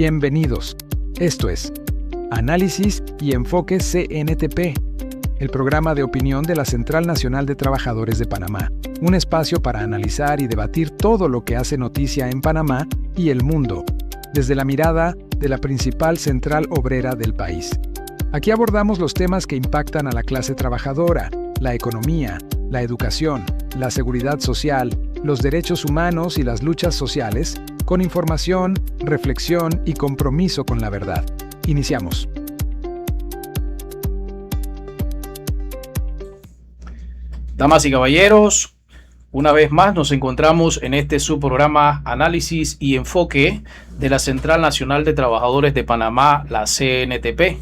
Bienvenidos. Esto es Análisis y Enfoque CNTP, el programa de opinión de la Central Nacional de Trabajadores de Panamá, un espacio para analizar y debatir todo lo que hace noticia en Panamá y el mundo, desde la mirada de la principal central obrera del país. Aquí abordamos los temas que impactan a la clase trabajadora, la economía, la educación, la seguridad social, los derechos humanos y las luchas sociales, con información, reflexión y compromiso con la verdad. Iniciamos. Damas y caballeros, una vez más nos encontramos en este subprograma Análisis y Enfoque de la Central Nacional de Trabajadores de Panamá, la CNTP.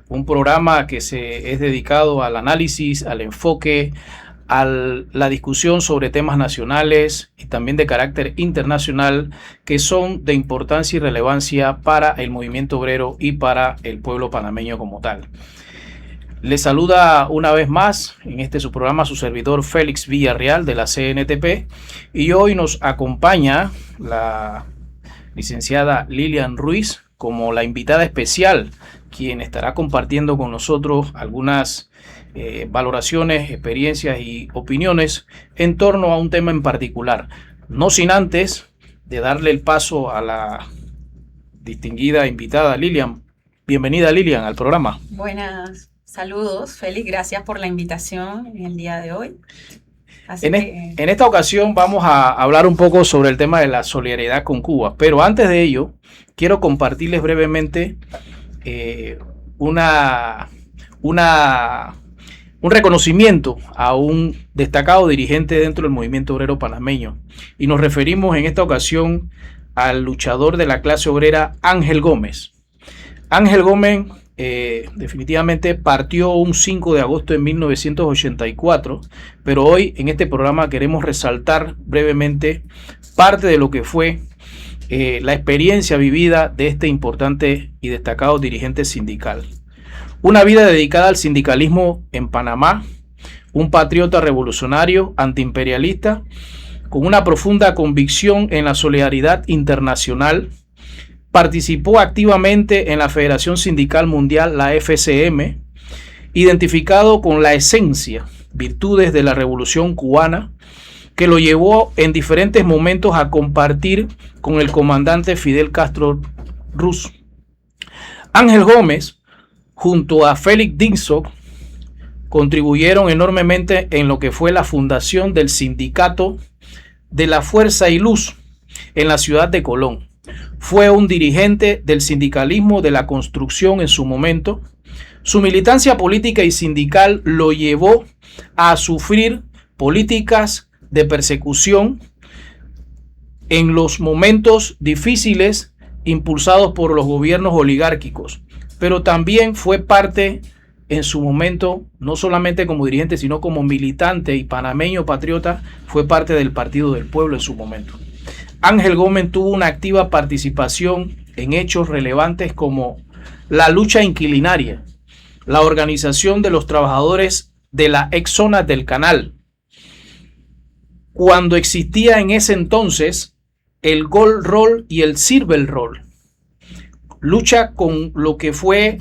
Un programa que es dedicado al análisis, al enfoque, a la discusión sobre temas nacionales y también de carácter internacional que son de importancia y relevancia para el movimiento obrero y para el pueblo panameño como tal. Les saluda una vez más en este su programa su servidor Félix Villarreal de la CNTP, y hoy nos acompaña la licenciada Lilian Ruiz como la invitada especial, quien estará compartiendo con nosotros algunas valoraciones, experiencias y opiniones en torno a un tema en particular. No sin antes de darle el paso a la distinguida invitada Lilian. Bienvenida, Lilian, al programa. Buenas, saludos, Félix, gracias por la invitación en el día de hoy. En esta ocasión vamos a hablar un poco sobre el tema de la solidaridad con Cuba, pero antes de ello quiero compartirles brevemente un reconocimiento a un destacado dirigente dentro del movimiento obrero panameño, y nos referimos en esta ocasión al luchador de la clase obrera Ángel Gómez. Ángel Gómez definitivamente partió un 5 de agosto de 1984, pero hoy en este programa queremos resaltar brevemente parte de lo que fue la experiencia vivida de este importante y destacado dirigente sindical. Una vida dedicada al sindicalismo en Panamá, un patriota revolucionario, antiimperialista, con una profunda convicción en la solidaridad internacional. Participó activamente en la Federación Sindical Mundial, la FCM, identificado con la esencia, virtudes de la Revolución Cubana, que lo llevó en diferentes momentos a compartir con el comandante Fidel Castro Ruz. Ángel Gómez, junto a Félix Dixon, contribuyeron enormemente en lo que fue la fundación del Sindicato de la Fuerza y Luz en la ciudad de Colón. Fue un dirigente del sindicalismo de la construcción en su momento. Su militancia política y sindical lo llevó a sufrir políticas de persecución en los momentos difíciles impulsados por los gobiernos oligárquicos, pero también fue parte en su momento, no solamente como dirigente, sino como militante y panameño patriota, fue parte del Partido del Pueblo en su momento. Ángel Gómez tuvo una activa participación en hechos relevantes como la lucha inquilinaria, la organización de los trabajadores de la ex zona del Canal, cuando existía en ese entonces el Gold Roll y el Silver Roll. Lucha con lo que fue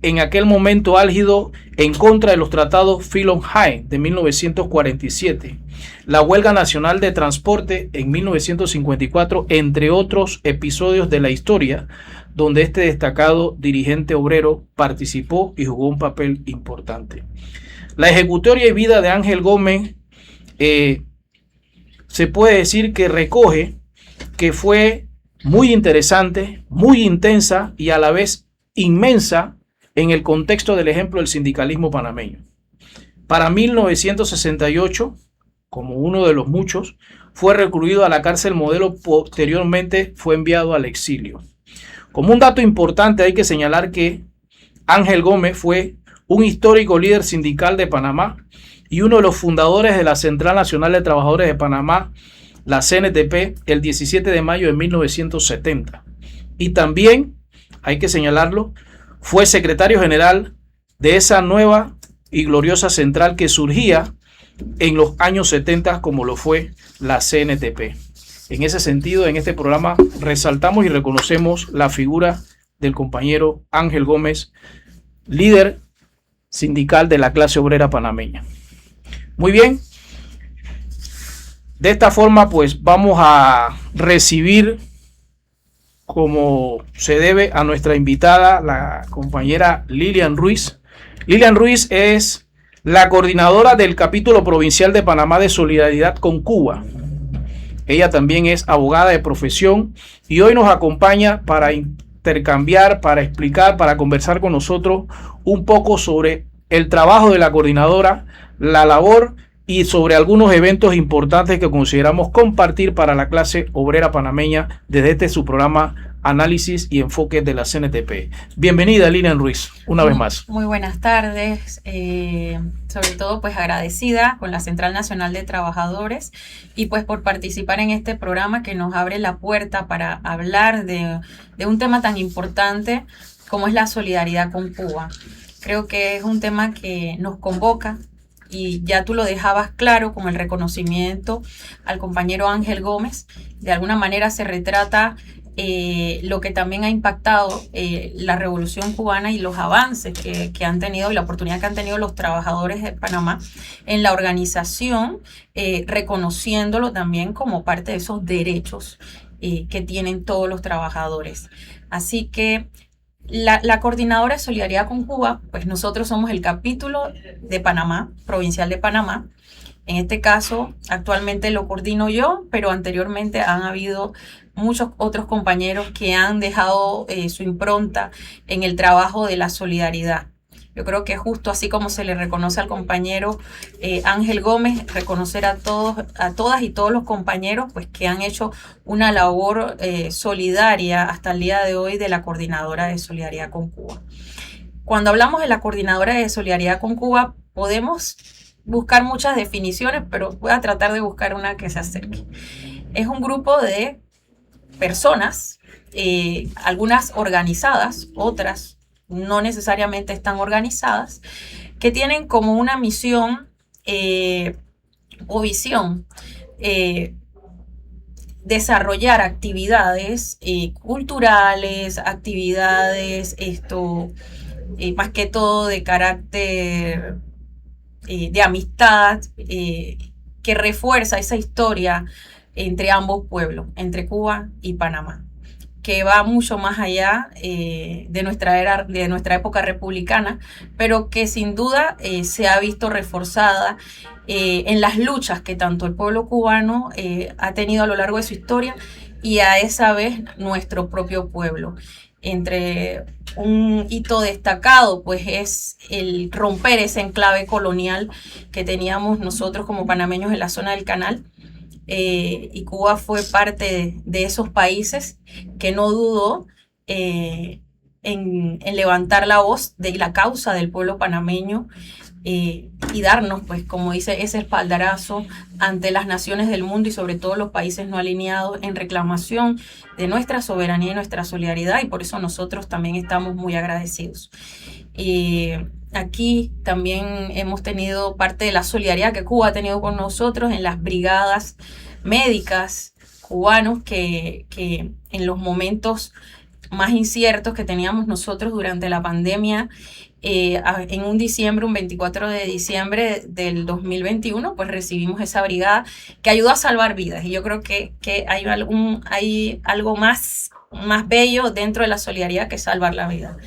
en aquel momento álgido en contra de los tratados Fillon-Haig de 1947, la huelga nacional de transporte en 1954, entre otros episodios de la historia donde este destacado dirigente obrero participó y jugó un papel importante. La ejecutoria y vida de Ángel Gómez se puede decir que recoge que fue muy interesante, muy intensa y a la vez inmensa en el contexto del ejemplo del sindicalismo panameño. Para 1968, como uno de los muchos, fue recluido a la cárcel Modelo, posteriormente fue enviado al exilio. Como un dato importante hay que señalar que Ángel Gómez fue un histórico líder sindical de Panamá y uno de los fundadores de la Central Nacional de Trabajadores de Panamá, la CNTP, el 17 de mayo de 1970. Y también, hay que señalarlo, fue secretario general de esa nueva y gloriosa central que surgía en los años 70, como lo fue la CNTP. En ese sentido, en este programa resaltamos y reconocemos la figura del compañero Ángel Gómez, líder sindical de la clase obrera panameña. Muy bien, de esta forma pues vamos a recibir como se debe a nuestra invitada, la compañera Lilian Ruiz. Lilian Ruiz es la coordinadora del capítulo provincial de Panamá de Solidaridad con Cuba. Ella también es abogada de profesión y hoy nos acompaña para intercambiar, para explicar, para conversar con nosotros un poco sobre el trabajo de la coordinadora, la labor y sobre algunos eventos importantes que consideramos compartir para la clase obrera panameña desde su programa Análisis y Enfoque de la CNTP. Bienvenida, Lilian Ruiz, una vez más. Muy buenas tardes, sobre todo pues agradecida con la Central Nacional de Trabajadores y pues por participar en este programa que nos abre la puerta para hablar de un tema tan importante como es la solidaridad con Cuba. Creo que es un tema que nos convoca. Y ya tú lo dejabas claro con el reconocimiento al compañero Ángel Gómez. De alguna manera se retrata lo que también ha impactado la revolución cubana y los avances que han tenido y la oportunidad que han tenido los trabajadores de Panamá en la organización, reconociéndolo también como parte de esos derechos que tienen todos los trabajadores. Así que la Coordinadora de Solidaridad con Cuba, pues nosotros somos el capítulo de Panamá, provincial de Panamá. En este caso, actualmente lo coordino yo, pero anteriormente han habido muchos otros compañeros que han dejado su impronta en el trabajo de la solidaridad. Yo creo que justo así como se le reconoce al compañero Ángel Gómez, reconocer a todas y todos los compañeros pues, que han hecho una labor solidaria hasta el día de hoy de la Coordinadora de Solidaridad con Cuba. Cuando hablamos de la Coordinadora de Solidaridad con Cuba, podemos buscar muchas definiciones, pero voy a tratar de buscar una que se acerque. Es un grupo de personas, algunas organizadas, otras no necesariamente están organizadas, que tienen como una misión o visión desarrollar actividades culturales, actividades más que todo de carácter de amistad, que refuerza esa historia entre ambos pueblos, entre Cuba y Panamá, que va mucho más allá de nuestra época republicana, pero que sin duda se ha visto reforzada en las luchas que tanto el pueblo cubano ha tenido a lo largo de su historia y a esa vez nuestro propio pueblo. Entre un hito destacado, pues es el romper ese enclave colonial que teníamos nosotros como panameños en la zona del Canal. Y Cuba fue parte de esos países que no dudó en levantar la voz de la causa del pueblo panameño y darnos, pues como dice, ese espaldarazo ante las naciones del mundo y sobre todo los países no alineados en reclamación de nuestra soberanía y nuestra solidaridad, y por eso nosotros también estamos muy agradecidos. Aquí también hemos tenido parte de la solidaridad que Cuba ha tenido con nosotros en las brigadas médicas cubanos que en los momentos más inciertos que teníamos nosotros durante la pandemia, en un 24 de diciembre del 2021, pues recibimos esa brigada que ayudó a salvar vidas. Y yo creo que hay algo más bello dentro de la solidaridad que salvar la vida.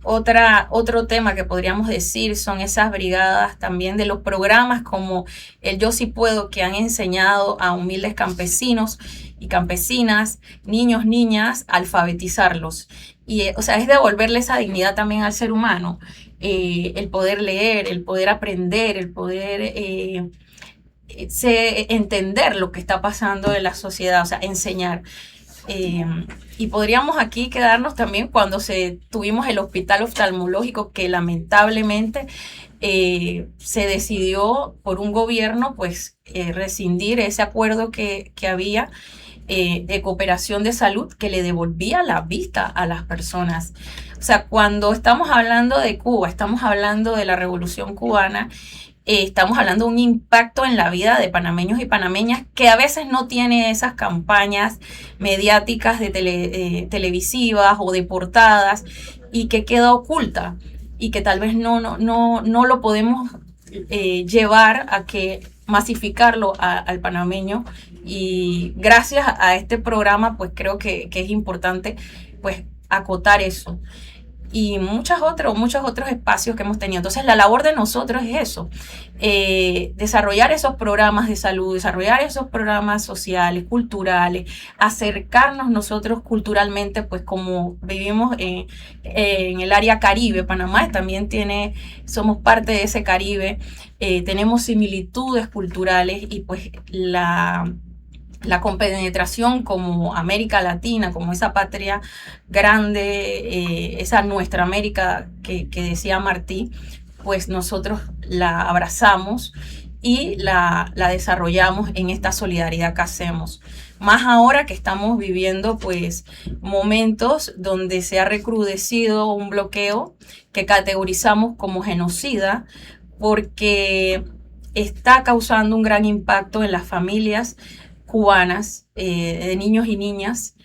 Otro tema que podríamos decir son esas brigadas también de los programas como el Yo Sí Puedo, que han enseñado a humildes campesinos y campesinas, niños, niñas, a alfabetizarlos. Y, es devolverle esa dignidad también al ser humano, el poder leer, el poder aprender, el poder entender lo que está pasando en la sociedad, enseñar. Y podríamos aquí quedarnos también cuando tuvimos el hospital oftalmológico que lamentablemente se decidió por un gobierno pues rescindir ese acuerdo que había de cooperación de salud que le devolvía la vista a las personas. Cuando estamos hablando de Cuba, estamos hablando de la Revolución Cubana estamos hablando de un impacto en la vida de panameños y panameñas que a veces no tiene esas campañas mediáticas de televisivas o de portadas y que queda oculta y que tal vez no lo podemos llevar a que masificarlo al panameño. Y gracias a este programa pues creo que es importante pues acotar eso. Y muchos otros espacios que hemos tenido. Entonces la labor de nosotros es eso, desarrollar esos programas de salud, desarrollar esos programas sociales, culturales, acercarnos nosotros culturalmente, pues como vivimos en el área Caribe, Panamá también somos parte de ese Caribe, tenemos similitudes culturales y pues la compenetración como América Latina, como esa patria grande, esa nuestra América que decía Martí, pues nosotros la abrazamos y la desarrollamos en esta solidaridad que hacemos. Más ahora que estamos viviendo pues momentos donde se ha recrudecido un bloqueo que categorizamos como genocida, porque está causando un gran impacto en las familias cubanas, de niños y niñas.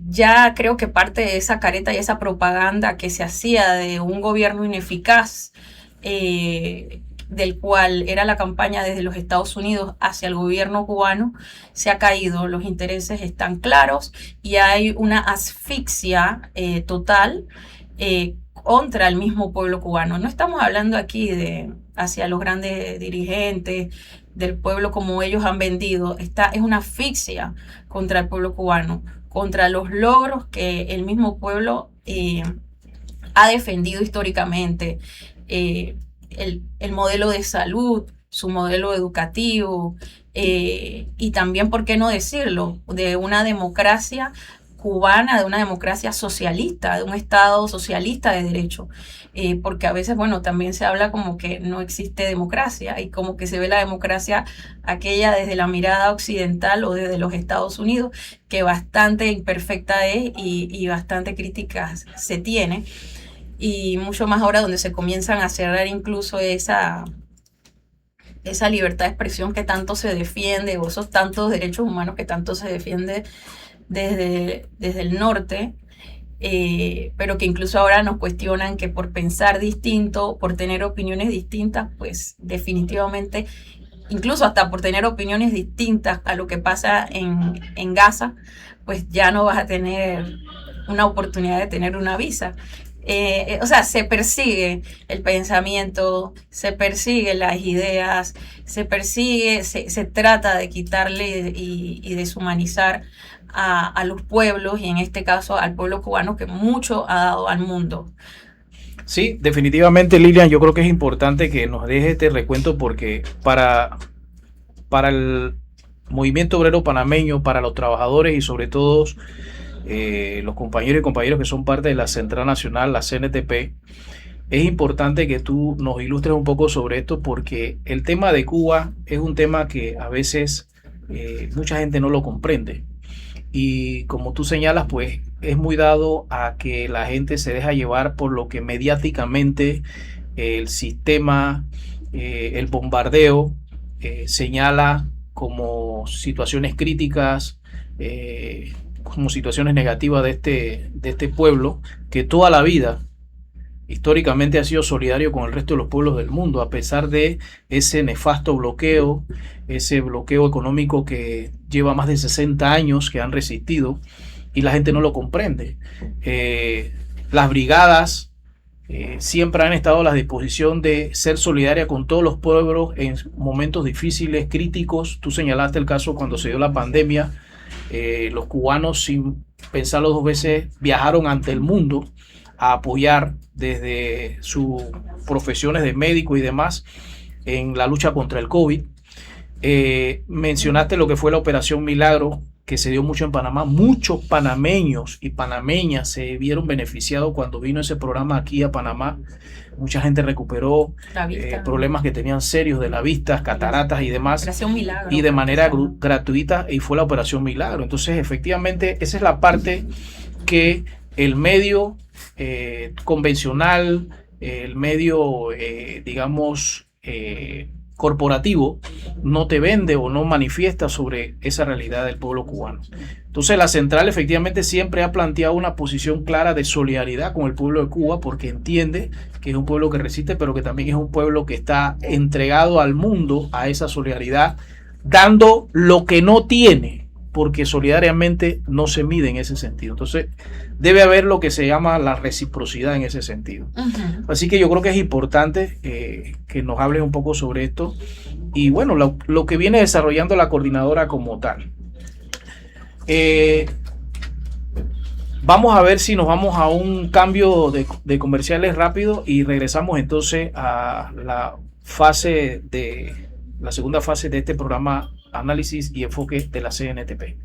Ya creo que parte de esa careta y esa propaganda que se hacía de un gobierno ineficaz, del cual era la campaña desde los Estados Unidos hacia el gobierno cubano, se ha caído. Los intereses están claros y hay una asfixia total contra el mismo pueblo cubano. No estamos hablando aquí hacia los grandes dirigentes del pueblo como ellos han vendido. Esta es una asfixia contra el pueblo cubano, contra los logros que el mismo pueblo ha defendido históricamente, el modelo de salud, su modelo educativo, y también, ¿por qué no decirlo?, de una democracia cubana, de una democracia socialista, de un Estado socialista de derecho, porque a veces, bueno, también se habla como que no existe democracia y como que se ve la democracia aquella desde la mirada occidental o desde los Estados Unidos, que bastante imperfecta es y bastante críticas se tiene, y mucho más ahora donde se comienzan a cerrar incluso esa libertad de expresión que tanto se defiende, o esos tantos derechos humanos que tanto se defiende desde el norte, pero que incluso ahora nos cuestionan que por pensar distinto, por tener opiniones distintas, pues definitivamente, incluso hasta por tener opiniones distintas a lo que pasa en Gaza, pues ya no vas a tener una oportunidad de tener una visa. O sea, se persigue el pensamiento, se persigue las ideas, se trata de quitarle y deshumanizar a los pueblos, y en este caso al pueblo cubano, que mucho ha dado al mundo. Sí, definitivamente, Lilian, yo creo que es importante que nos deje este recuento, porque para el movimiento obrero panameño, para los trabajadores y sobre todo los compañeros y compañeras que son parte de la Central Nacional, la CNTP, es importante que tú nos ilustres un poco sobre esto, porque el tema de Cuba es un tema que a veces mucha gente no lo comprende. Y como tú señalas, pues es muy dado a que la gente se deja llevar por lo que mediáticamente el sistema, el bombardeo, señala como situaciones críticas, como situaciones negativas de este pueblo, que toda la vida históricamente ha sido solidario con el resto de los pueblos del mundo, a pesar de ese nefasto bloqueo, ese bloqueo económico que lleva más de 60 años que han resistido, y la gente no lo comprende. Las brigadas siempre han estado a la disposición de ser solidaria con todos los pueblos en momentos difíciles, críticos. Tú señalaste el caso cuando se dio la pandemia. Los cubanos, sin pensarlo dos veces, viajaron ante el mundo a apoyar desde sus profesiones de médico y demás en la lucha contra el COVID. Mencionaste lo que fue la Operación Milagro, que se dio mucho en Panamá. Muchos panameños y panameñas se vieron beneficiados cuando vino ese programa aquí a Panamá. Mucha gente recuperó problemas que tenían serios de la vista, cataratas y demás, Milagro, y de manera gratuita, y fue la Operación Milagro. Entonces, efectivamente, esa es la parte que el medio convencional, el medio, digamos, corporativo no te vende o no manifiesta sobre esa realidad del pueblo cubano. Entonces la central efectivamente siempre ha planteado una posición clara de solidaridad con el pueblo de Cuba, porque entiende que es un pueblo que resiste, pero que también es un pueblo que está entregado al mundo a esa solidaridad, dando lo que no tiene, porque solidariamente no se mide en ese sentido. Entonces debe haber lo que se llama la reciprocidad en ese sentido. Uh-huh. Así que yo creo que es importante que nos hables un poco sobre esto y bueno, lo que viene desarrollando la coordinadora como tal. Vamos a ver si nos vamos a un cambio de comerciales rápido y regresamos entonces a la segunda fase de este programa Análisis y Enfoque de la CNTP.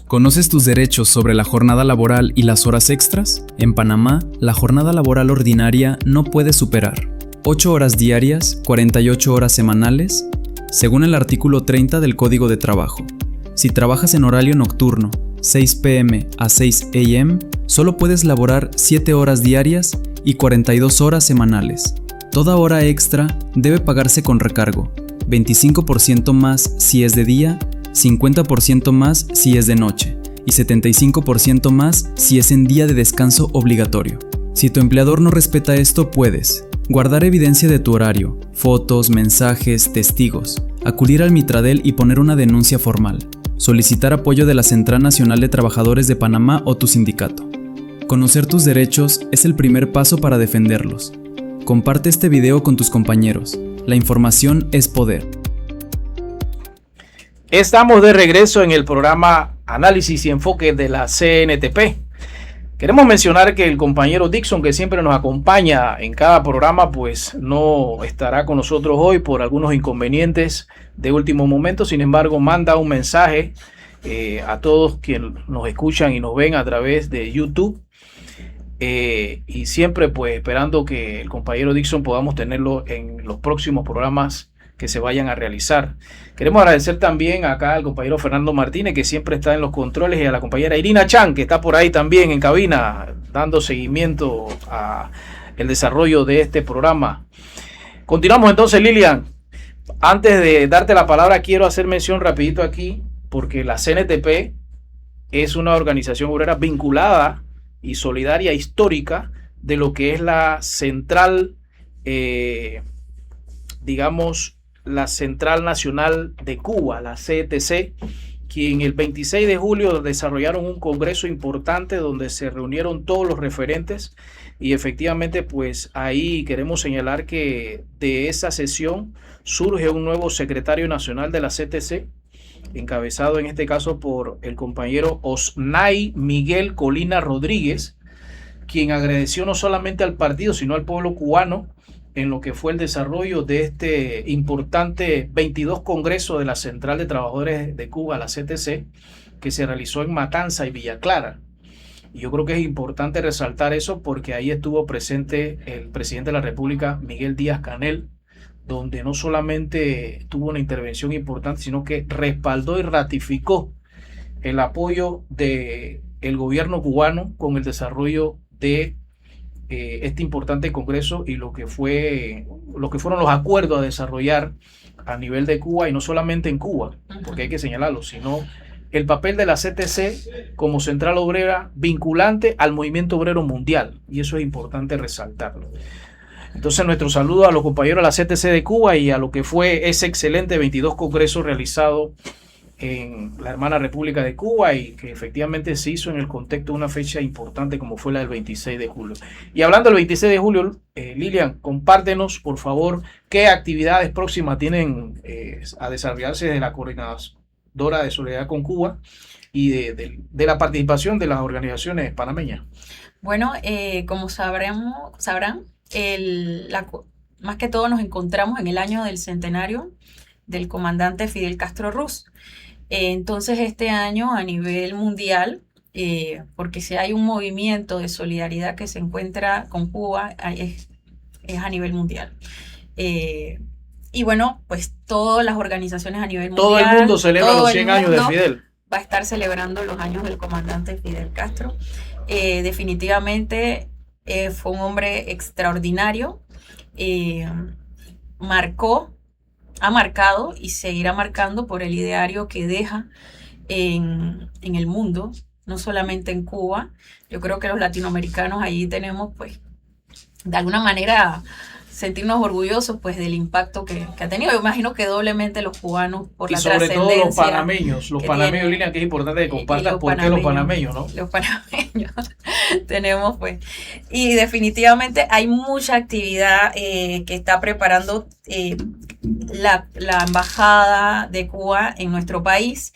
¿Conoces tus derechos sobre la jornada laboral y las horas extras? En Panamá, la jornada laboral ordinaria no puede superar 8 horas diarias, 48 horas semanales, según el artículo 30 del Código de Trabajo. Si trabajas en horario nocturno, 6 p.m. a 6 a.m., solo puedes laborar 7 horas diarias y 42 horas semanales. Toda hora extra debe pagarse con recargo, 25% más si es de día, 50% más si es de noche y 75% más si es en día de descanso obligatorio. Si tu empleador no respeta esto, puedes guardar evidencia de tu horario, fotos, mensajes, testigos, acudir al Mitradel y poner una denuncia formal, solicitar apoyo de la Central Nacional de Trabajadores de Panamá o tu sindicato. Conocer tus derechos es el primer paso para defenderlos. Comparte este video con tus compañeros. La información es poder. Estamos de regreso en el programa Análisis y Enfoque de la CNTP. Queremos mencionar que el compañero Dixon, que siempre nos acompaña en cada programa, pues no estará con nosotros hoy por algunos inconvenientes de último momento. Sin embargo, manda un mensaje a todos quienes nos escuchan y nos ven a través de YouTube. Y siempre pues esperando que el compañero Dixon podamos tenerlo en los próximos programas que se vayan a realizar. Queremos agradecer también acá al compañero Fernando Martínez, que siempre está en los controles, y a la compañera Irina Chan, que está por ahí también en cabina dando seguimiento a el desarrollo de este programa. Continuamos entonces, Lilian. Antes de darte la palabra, quiero hacer mención rapidito aquí, porque la CNTP es una organización obrera vinculada y solidaria histórica de lo que es la central, la Central Nacional de Cuba, la CTC, quien el 26 de julio desarrollaron un congreso importante donde se reunieron todos los referentes, y efectivamente pues ahí queremos señalar que de esa sesión surge un nuevo secretario nacional de la CTC, encabezado en este caso por el compañero Osnay Miguel Colina Rodríguez, quien agradeció no solamente al partido sino al pueblo cubano en lo que fue el desarrollo de este importante 22 Congreso de la Central de Trabajadores de Cuba, la CTC, que se realizó en Matanza y Villa Clara. Y yo creo que es importante resaltar eso porque ahí estuvo presente el presidente de la República, Miguel Díaz-Canel, donde no solamente tuvo una intervención importante, sino que respaldó y ratificó el apoyo del gobierno cubano con el desarrollo de este importante congreso y lo que fueron los acuerdos a desarrollar a nivel de Cuba, y no solamente en Cuba, porque hay que señalarlo, sino el papel de la CTC como central obrera vinculante al movimiento obrero mundial, y eso es importante resaltarlo. Entonces nuestro saludo a los compañeros de la CTC de Cuba y a lo que fue ese excelente 22 congreso realizado en la hermana República de Cuba, y que efectivamente se hizo en el contexto de una fecha importante como fue la del 26 de julio. Y hablando del 26 de julio, Lilian, compártenos por favor qué actividades próximas tienen a desarrollarse de la Coordinadora de Solidaridad con Cuba y de la participación de las organizaciones panameñas. Bueno, como sabrán, más que todo nos encontramos en el año del centenario del comandante Fidel Castro Ruz. Entonces este año a nivel mundial, porque si hay un movimiento de solidaridad que se encuentra con Cuba, es a nivel mundial. Y bueno, pues todas las organizaciones a nivel mundial. Todo el mundo celebra los 100 años de Fidel. Va a estar celebrando los años del comandante Fidel Castro. Definitivamente fue un hombre extraordinario. ha marcado y seguirá marcando por el ideario que deja en el mundo, no solamente en Cuba. Yo creo que los latinoamericanos allí tenemos, pues, de alguna manera sentirnos orgullosos, pues, del impacto que ha tenido. Yo imagino que doblemente los cubanos por la trascendencia. Y sobre todo los panameños, Lilian, que es importante que compartas por qué los panameños, ¿no? Los panameños tenemos, pues, y definitivamente hay mucha actividad que está preparando la Embajada de Cuba en nuestro país,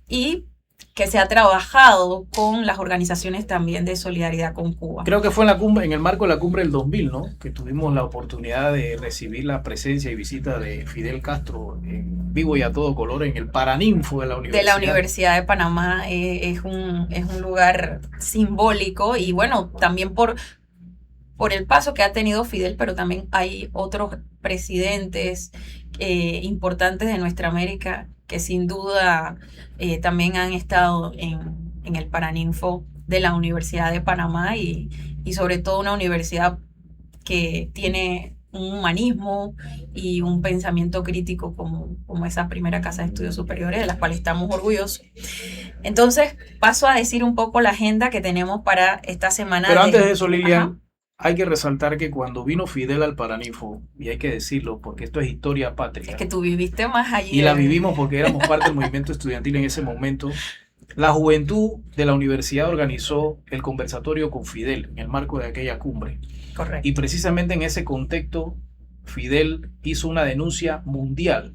y que se ha trabajado con las organizaciones también de solidaridad con Cuba. Creo que fue en la cumbre, en el marco de la cumbre del 2000, ¿no? Que tuvimos la oportunidad de recibir la presencia y visita de Fidel Castro en vivo y a todo color en el Paraninfo de la Universidad. De la Universidad de Panamá. Es un lugar simbólico, y bueno, también por el paso que ha tenido Fidel, pero también hay otros presidentes importantes de nuestra América que sin duda también han estado en el Paraninfo de la Universidad de Panamá, y sobre todo una universidad que tiene un humanismo y un pensamiento crítico como esa primera casa de estudios superiores, de las cuales estamos orgullosos. Entonces, paso a decir un poco la agenda que tenemos para esta semana. Pero antes de eso, Lilian, ajá, hay que resaltar que cuando vino Fidel al Paraninfo, y hay que decirlo porque esto es historia patria, es que tú viviste más allí. y la vivimos porque éramos parte del movimiento estudiantil en ese momento, la juventud de la universidad organizó el conversatorio con Fidel en el marco de aquella cumbre. Correcto. Y precisamente en ese contexto, Fidel hizo una denuncia mundial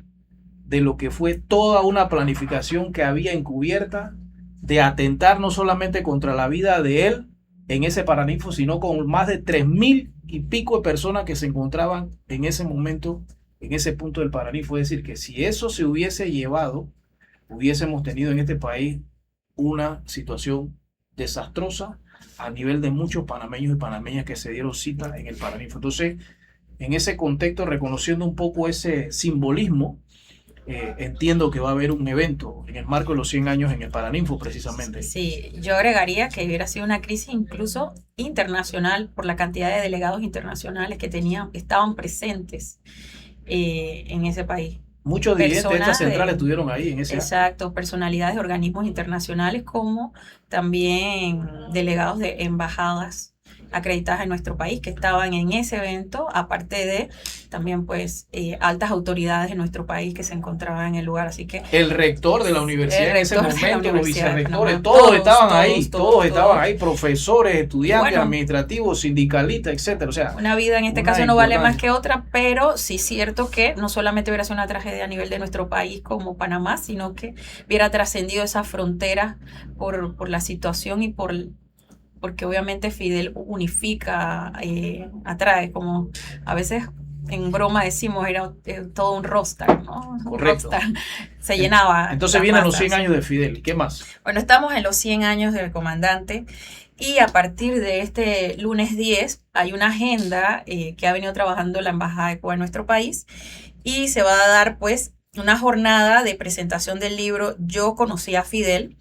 de lo que fue toda una planificación que había encubierta de atentar no solamente contra la vida de él en ese Paraninfo, sino con más de 3.000 y pico de personas que se encontraban en ese momento, en ese punto del Paraninfo. Es decir, que si eso se hubiese llevado, hubiésemos tenido en este país una situación desastrosa a nivel de muchos panameños y panameñas que se dieron cita en el Paraninfo. Entonces, en ese contexto, reconociendo un poco ese simbolismo, entiendo que va a haber un evento en el marco de los 100 años en el Paraninfo, precisamente. Sí, yo agregaría que hubiera sido una crisis incluso internacional por la cantidad de delegados internacionales que estaban presentes en ese país. Muchos dirigentes de esta central estuvieron ahí en ese acto. Exacto, personalidades de organismos internacionales, como también delegados de embajadas acreditadas en nuestro país que estaban en ese evento, aparte de también pues altas autoridades de nuestro país que se encontraban en el lugar. Así que el rector de la universidad en ese momento, los vicerrectores, todos todos estaban ahí, todos estaban ahí, profesores, estudiantes, bueno, administrativos, sindicalistas, etcétera. O sea, una vida en este caso no vale más que otra, pero sí es cierto que no solamente hubiera sido una tragedia a nivel de nuestro país como Panamá, sino que hubiera trascendido esa frontera por la situación y porque obviamente Fidel unifica, atrae, como a veces en broma decimos, era todo un rockstar, ¿no? Correcto. Un rockstar. Se llenaba. Entonces vienen los 100 años de Fidel. ¿Qué más? Bueno, estamos en los 100 años del comandante, y a partir de este lunes 10 hay una agenda que ha venido trabajando la Embajada de Cuba en nuestro país, y se va a dar pues una jornada de presentación del libro Yo conocí a Fidel.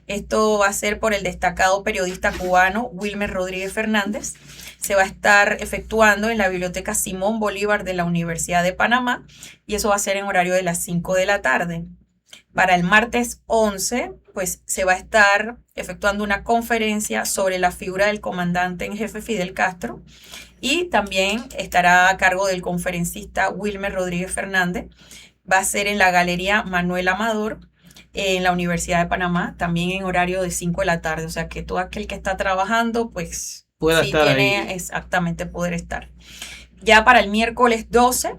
Esto va a ser por el destacado periodista cubano Wilmer Rodríguez Fernández. Se va a estar efectuando en la Biblioteca Simón Bolívar de la Universidad de Panamá, y eso va a ser en horario de las 5 de la tarde. Para el martes 11, pues se va a estar efectuando una conferencia sobre la figura del comandante en jefe Fidel Castro, y también estará a cargo del conferencista Wilmer Rodríguez Fernández. Va a ser en la Galería Manuel Amador, en la Universidad de Panamá, también en horario de 5 de la tarde. O sea que todo aquel que está trabajando, pues pueda sí estar tiene ahí. Exactamente poder estar. Ya para el miércoles 12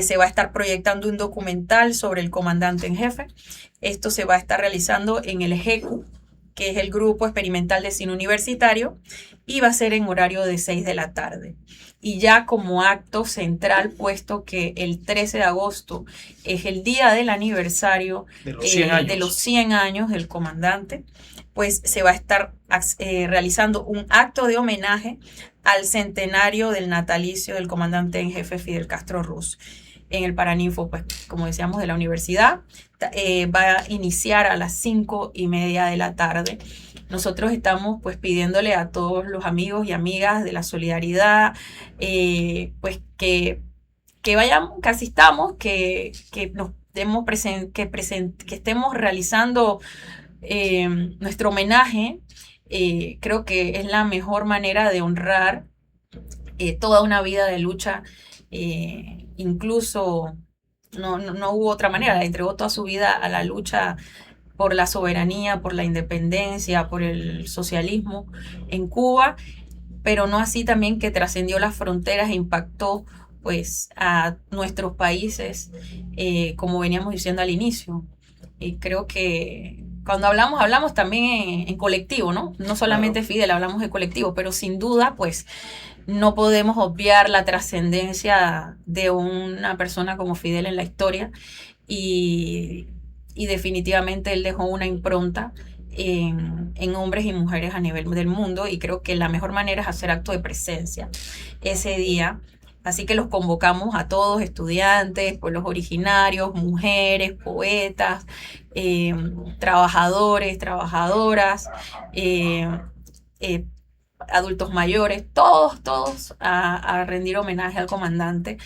se va a estar proyectando un documental sobre el comandante en jefe. Esto se va a estar realizando en el GECU, que es el Grupo Experimental de Cine Universitario, y va a ser en horario de 6 de la tarde. Y ya como acto central, puesto que el 13 de agosto es el día del aniversario de los 100 años del comandante, pues se va a estar realizando un acto de homenaje al centenario del natalicio del comandante en jefe Fidel Castro Ruz. En el Paraninfo, pues como decíamos, de la universidad, va a iniciar a las 5:30 de la tarde. Nosotros estamos pues pidiéndole a todos los amigos y amigas de la solidaridad, pues que que vayamos, que asistamos, que nos demos que estemos realizando nuestro homenaje. Creo que es la mejor manera de honrar toda una vida de lucha, incluso no hubo otra manera, entregó toda su vida a la lucha por la soberanía, por la independencia, por el socialismo en Cuba, pero no así también que trascendió las fronteras e impactó pues a nuestros países, como veníamos diciendo al inicio. Y creo que cuando hablamos también en colectivo, ¿no? No solamente Claro. Fidel, hablamos de colectivo, pero sin duda, pues no podemos obviar la trascendencia de una persona como Fidel en la historia y, y definitivamente él dejó una impronta en hombres y mujeres a nivel del mundo, y creo que la mejor manera es hacer acto de presencia ese día. Así que los convocamos a todos, estudiantes, pueblos originarios, mujeres, poetas, trabajadores, trabajadoras, eh, eh, adultos mayores, todos a rendir homenaje al comandante.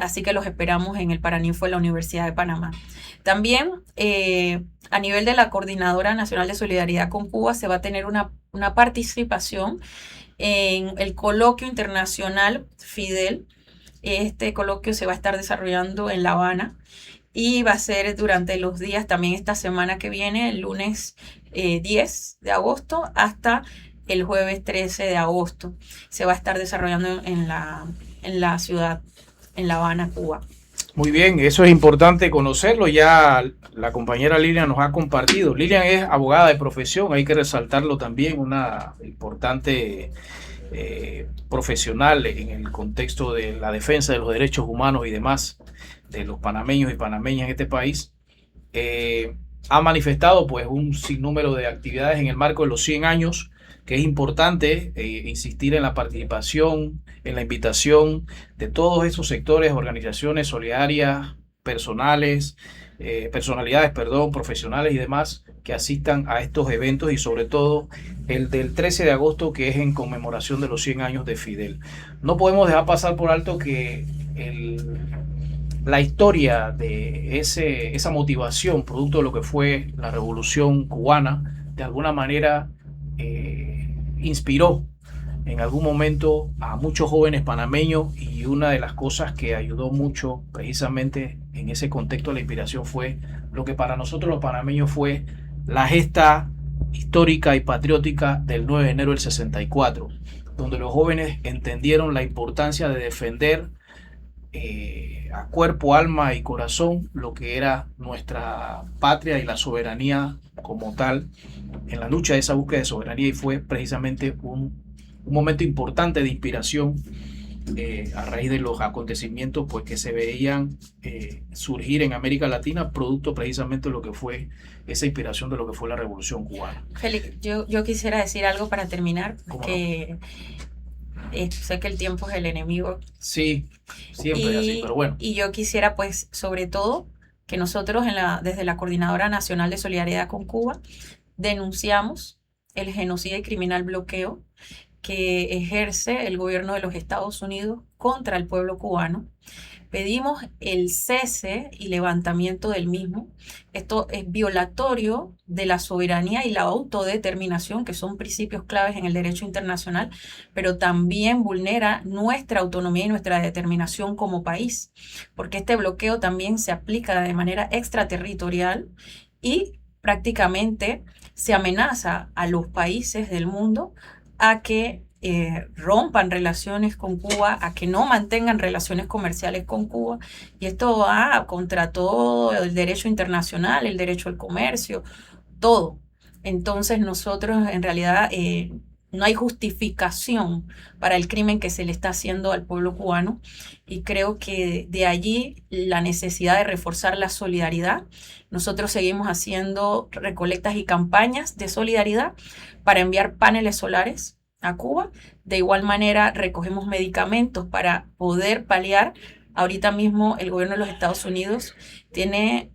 Así que los esperamos en el Paraninfo de la Universidad de Panamá. También a nivel de la Coordinadora Nacional de Solidaridad con Cuba se va a tener una participación en el coloquio internacional Fidel. Este coloquio se va a estar desarrollando en La Habana y va a ser durante los días, también esta semana que viene, el lunes 10 de agosto hasta el jueves 13 de agosto. Se va a estar desarrollando en la ciudad, en La Habana, Cuba. Muy bien, eso es importante conocerlo. Ya la compañera Lilian nos ha compartido. Lilian es abogada de profesión, hay que resaltarlo también, una importante profesional en el contexto de la defensa de los derechos humanos y demás de los panameños y panameñas en este país. Ha manifestado pues un sinnúmero de actividades en el marco de los 100 años, que es importante insistir en la participación, en la invitación de todos esos sectores, organizaciones solidarias, personalidades, profesionales y demás, que asistan a estos eventos, y sobre todo el del 13 de agosto, que es en conmemoración de los 100 años de Fidel. No podemos dejar pasar por alto que la historia de esa motivación, producto de lo que fue la Revolución Cubana, de alguna manera inspiró en algún momento a muchos jóvenes panameños, y una de las cosas que ayudó mucho precisamente en ese contexto de la inspiración fue lo que para nosotros los panameños fue la gesta histórica y patriótica del 9 de enero del 64, donde los jóvenes entendieron la importancia de defender a cuerpo, alma y corazón lo que era nuestra patria y la soberanía como tal, en la lucha de esa búsqueda de soberanía, y fue precisamente un momento importante de inspiración a raíz de los acontecimientos pues, que se veían surgir en América Latina, producto precisamente de lo que fue esa inspiración de lo que fue la Revolución Cubana. Félix, yo quisiera decir algo para terminar, que sé que el tiempo es el enemigo. Sí, siempre es así, pero bueno. Y yo quisiera, pues, sobre todo, que nosotros desde la Coordinadora Nacional de Solidaridad con Cuba denunciamos el genocidio y criminal bloqueo que ejerce el gobierno de los Estados Unidos contra el pueblo cubano. Pedimos el cese y levantamiento del mismo. Esto es violatorio de la soberanía y la autodeterminación, que son principios claves en el derecho internacional, pero también vulnera nuestra autonomía y nuestra determinación como país, porque este bloqueo también se aplica de manera extraterritorial y prácticamente se amenaza a los países del mundo a que rompan relaciones con Cuba, a que no mantengan relaciones comerciales con Cuba, y esto va contra todo el derecho internacional, el derecho al comercio, todo. Entonces nosotros en realidad no hay justificación para el crimen que se le está haciendo al pueblo cubano, y creo que de allí la necesidad de reforzar la solidaridad. Nosotros seguimos haciendo recolectas y campañas de solidaridad para enviar paneles solares a Cuba. De igual manera recogemos medicamentos para poder paliar. Ahorita mismo el gobierno de los Estados Unidos tiene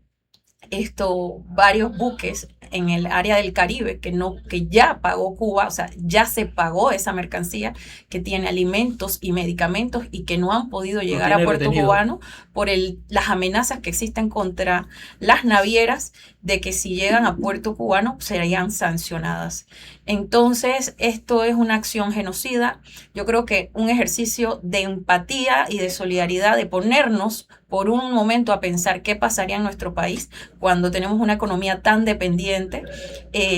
varios buques en el área del Caribe, que ya pagó Cuba, o sea, ya se pagó esa mercancía, que tiene alimentos y medicamentos y que no han podido llegar a Puerto Cubano por las amenazas que existen contra las navieras de que si llegan a Puerto Cubano serían sancionadas. Entonces, esto es una acción genocida. Yo creo que un ejercicio de empatía y de solidaridad, de ponernos por un momento a pensar qué pasaría en nuestro país cuando tenemos una economía tan dependiente,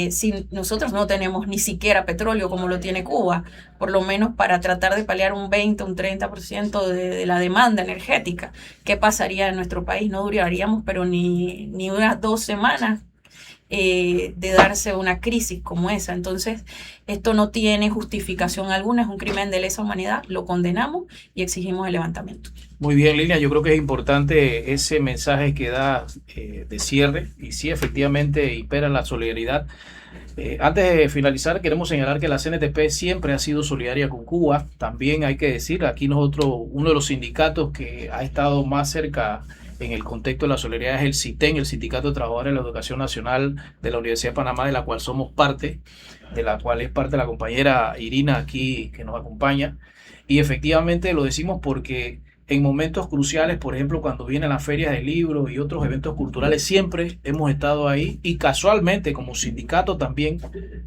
si nosotros no tenemos ni siquiera petróleo como lo tiene Cuba, por lo menos para tratar de paliar un 20, un 30% de la demanda energética. ¿Qué pasaría en nuestro país? No duraríamos pero ni unas 2 semanas de darse una crisis como esa. Entonces, esto no tiene justificación alguna, es un crimen de lesa humanidad, lo condenamos y exigimos el levantamiento. Muy bien, Lilia, yo creo que es importante ese mensaje que da de cierre, y sí, efectivamente impera la solidaridad. Antes de finalizar, queremos señalar que la CNTP siempre ha sido solidaria con Cuba. También hay que decir, aquí nosotros, uno de los sindicatos que ha estado más cerca en el contexto de la solidaridad es el CITEN, el Sindicato de Trabajadores de la Educación Nacional de la Universidad de Panamá, de la cual somos parte, de la cual es parte la compañera Irina aquí que nos acompaña. Y efectivamente lo decimos porque en momentos cruciales, por ejemplo, cuando vienen las ferias de libros y otros eventos culturales, siempre hemos estado ahí, y casualmente como sindicato también,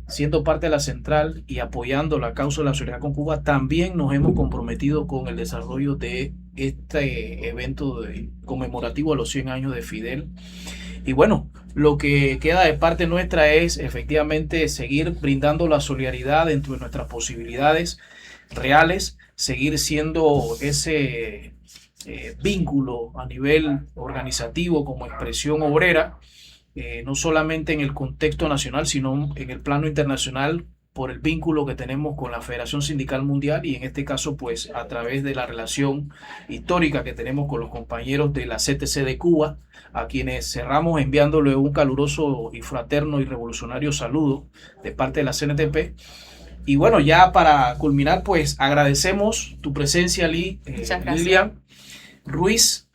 siendo parte de la central y apoyando la causa de la solidaridad con Cuba, también nos hemos comprometido con el desarrollo de este evento conmemorativo a los 100 años de Fidel. Y bueno, lo que queda de parte nuestra es efectivamente seguir brindando la solidaridad dentro de nuestras posibilidades reales, seguir siendo ese vínculo a nivel organizativo como expresión obrera, no solamente en el contexto nacional, sino en el plano internacional, por el vínculo que tenemos con la Federación Sindical Mundial, y en este caso pues a través de la relación histórica que tenemos con los compañeros de la CTC de Cuba, a quienes cerramos enviándole un caluroso y fraterno y revolucionario saludo de parte de la CNTP. Y bueno, ya para culminar, pues agradecemos tu presencia, Lilian Ruiz,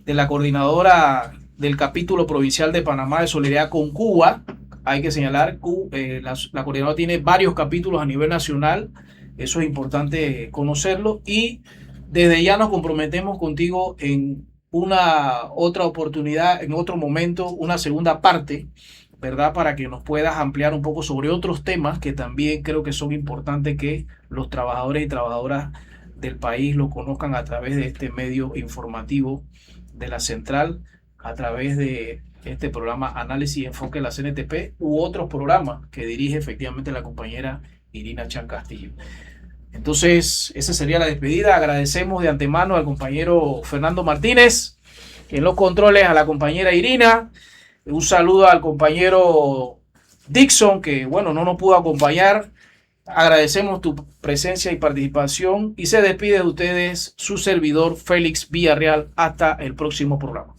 de la coordinadora del capítulo provincial de Panamá de Solidaridad con Cuba. Hay que señalar que la coordinadora tiene varios capítulos a nivel nacional, eso es importante conocerlo, y desde ya nos comprometemos contigo en una otra oportunidad, en otro momento, una segunda parte, ¿verdad? Para que nos puedas ampliar un poco sobre otros temas que también creo que son importantes que los trabajadores y trabajadoras del país lo conozcan a través de este medio informativo de la central, a través de este programa Análisis y Enfoque de la CNTP u otros programas que dirige efectivamente la compañera Irina Chan Castillo. Entonces, esa sería la despedida. Agradecemos de antemano al compañero Fernando Martínez, en los controles a la compañera Irina. Un saludo al compañero Dixon, que bueno, no nos pudo acompañar. Agradecemos tu presencia y participación, y se despide de ustedes su servidor Félix Villarreal. Hasta el próximo programa.